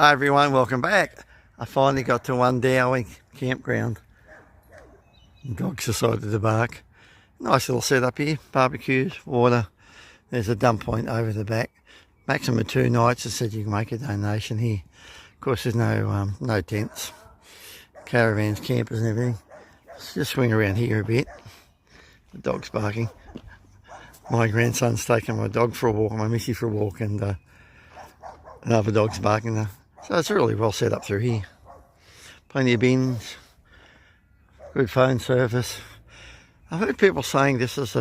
Hi everyone, welcome back. I finally got to Wundowie campground. Dogs decided to bark. Nice little setup here, barbecues, water. There's a dump point over the back. Maximum of 2 nights. It said you can make a donation here. Of course there's no tents, caravans, campers and everything. Let's just swing around here a bit. The dog's barking. My grandson's taking my dog for a walk, my missy for a walk, and another dog's barking. So it's really well set up through here. Plenty of bins, good phone service. I've heard people saying this is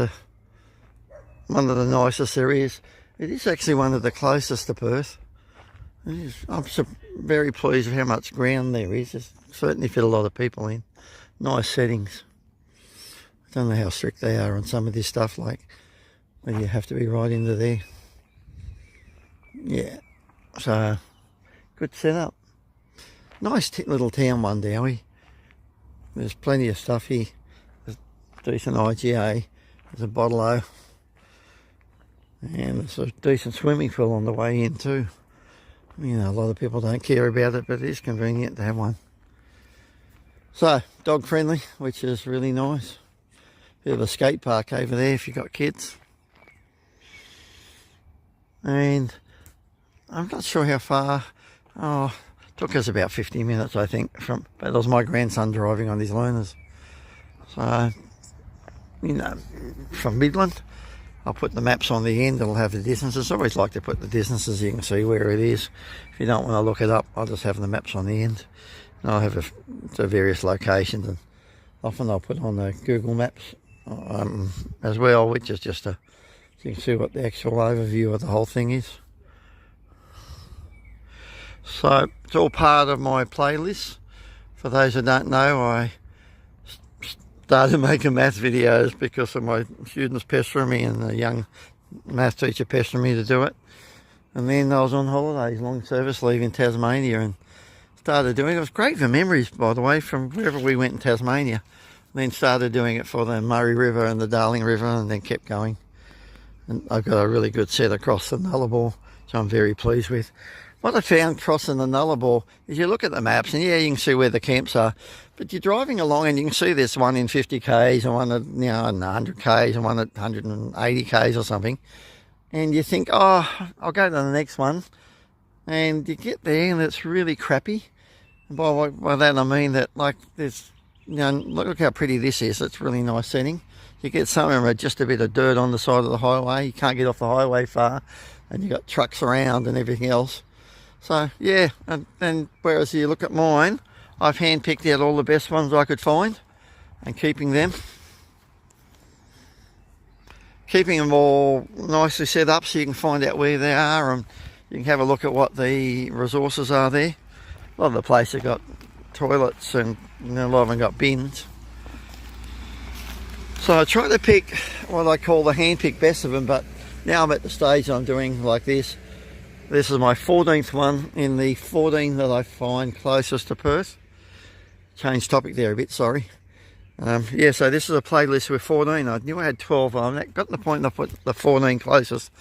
one of the nicest areas. It is actually one of the closest to Perth. I'm very pleased with how much ground there is. It's certainly fit a lot of people in. Nice settings. I don't know how strict they are on some of this stuff, like whether you have to be right into there. Yeah, so good setup. Nice little town, Wundowie. There's plenty of stuff here. There's decent IGA. There's a bottle-o. And there's a decent swimming pool on the way in too. You know, a lot of people don't care about it, but it is convenient to have one. So, dog friendly, which is really nice. Bit of a skate park over there if you've got kids. And I'm not sure how far. Oh, it took us about 50 minutes, I think, but it was my grandson driving on his learners. So, you know, from Midland, I'll put the maps on the end. It'll have the distances. I always like to put the distances so you can see where it is. If you don't want to look it up, I'll just have the maps on the end. And I'll have the various locations, and often I'll put on the Google Maps as well, which is just so you can see what the actual overview of the whole thing is. So it's all part of my playlist. For those who don't know, I started making math videos because of my students pestering me, and the young math teacher pestering me to do it. And then I was on holidays, long service leave in Tasmania, and started doing it. It was great for memories, by the way, from wherever we went in Tasmania. Then started doing it for the Murray River and the Darling River, and then kept going. And I've got a really good set across the Nullarbor, which I'm very pleased with. What I found crossing the Nullarbor is you look at the maps, and yeah, you can see where the camps are, but you're driving along and you can see there's one in 50 k's and one at, in 100 k's and one at 180 k's or something. And you think, oh, I'll go to the next one. And you get there and it's really crappy. And by that I mean that, like, there's, you know, look how pretty this is. It's a really nice setting. You get somewhere with just a bit of dirt on the side of the highway. You can't get off the highway far, and you got trucks around and everything else. So yeah, and whereas you look at mine, I've handpicked out all the best ones I could find and keeping them all nicely set up so you can find out where they are, and you can have a look at what the resources are there. A lot of the places have got toilets, and you know, a lot of them got bins. So I try to pick what I call the hand-picked best of them, but now I'm at the stage I'm doing like this. This is my 14th one in the 14 that I find closest to Perth. Change topic there a bit, sorry. Yeah, so this is a playlist with 14. I knew I had 12 on that. Got to the point I put the 14 closest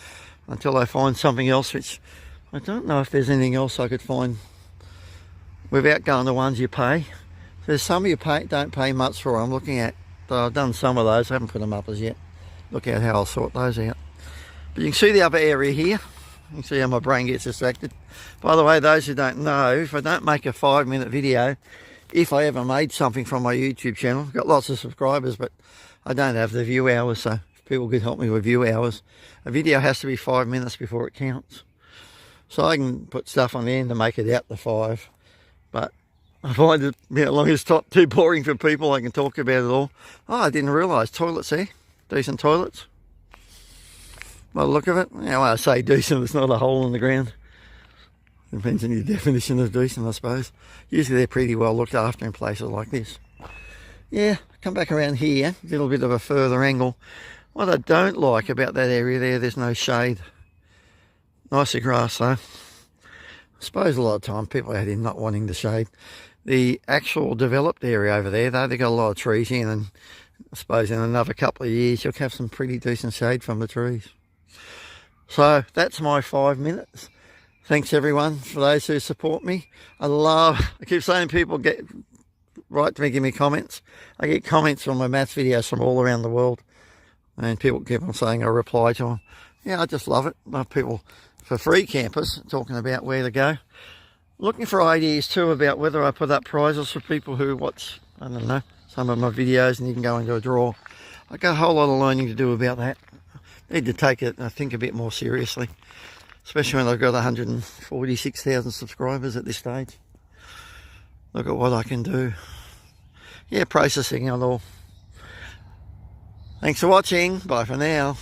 until I find something else, which I don't know if there's anything else I could find without going to ones you pay. There's some you don't pay much for. I'm looking at, I've done some of those, I haven't put them up as yet. Look at how I'll sort those out. But you can see the other area here. You can see how my brain gets distracted. By the way, those who don't know, if I don't make a 5-minute video, if I ever made something from my YouTube channel, I've got lots of subscribers, but I don't have the view hours, so if people could help me with view hours, a video has to be 5 minutes before it counts. So I can put stuff on the end to make it out to 5, but I find it, you know, as long as it's not too boring for people, I can talk about it all. Oh, I didn't realise toilets there, decent toilets. By the look of it, you know, when I say decent, it's not a hole in the ground. Depends on your definition of decent, I suppose. Usually they're pretty well looked after in places like this. Yeah, come back around here, a little bit of a further angle. What I don't like about that area there's no shade. Nicer grass though. I suppose a lot of time people out here not wanting the shade. The actual developed area over there, though, they've got a lot of trees in, and I suppose in another couple of years you'll have some pretty decent shade from the trees. So that's my 5 minutes. Thanks everyone for those who support me. I keep saying people write to me, give me comments. I get comments on my maths videos from all around the world, and people keep on saying I reply to them. Yeah, I just love it. Love people for free campers talking about where to go. Looking for ideas too about whether I put up prizes for people who watch, I don't know, some of my videos, and you can go into a draw. I got a whole lot of learning to do about that. Need to take it, I think, a bit more seriously, especially when I've got 146,000 subscribers at this stage. Look at what I can do. Yeah, processing and all. Thanks for watching. Bye for now.